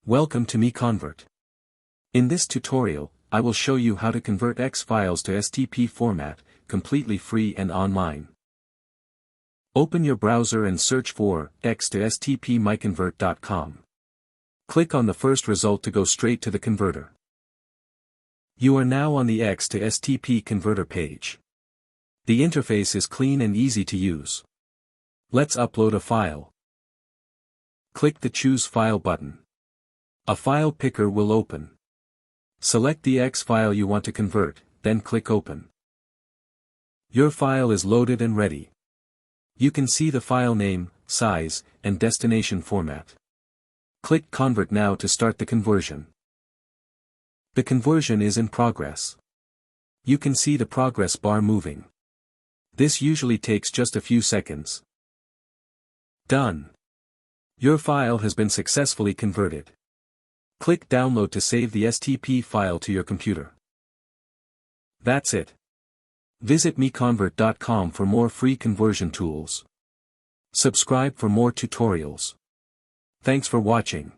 Welcome to MiConvert. In this tutorial, I will show you how to convert X files to STP format, completely free and online. Open your browser and search for X to STP MiConvert.com. Click on the first result to go straight to the converter. You are now on the X to STP converter page. The interface is clean and easy to use. Let's upload a file. Click the Choose File button. A file picker will open. Select the X file you want to convert, then click Open. Your file is loaded and ready. You can see the file name, size, and destination format. Click Convert now to start the conversion. The conversion is in progress. You can see the progress bar moving. This usually takes just a few seconds. Done. Your file has been successfully converted. Click Download to save the STP file to your computer. That's it. Visit MiConvert.com for more free conversion tools. Subscribe for more tutorials. Thanks for watching.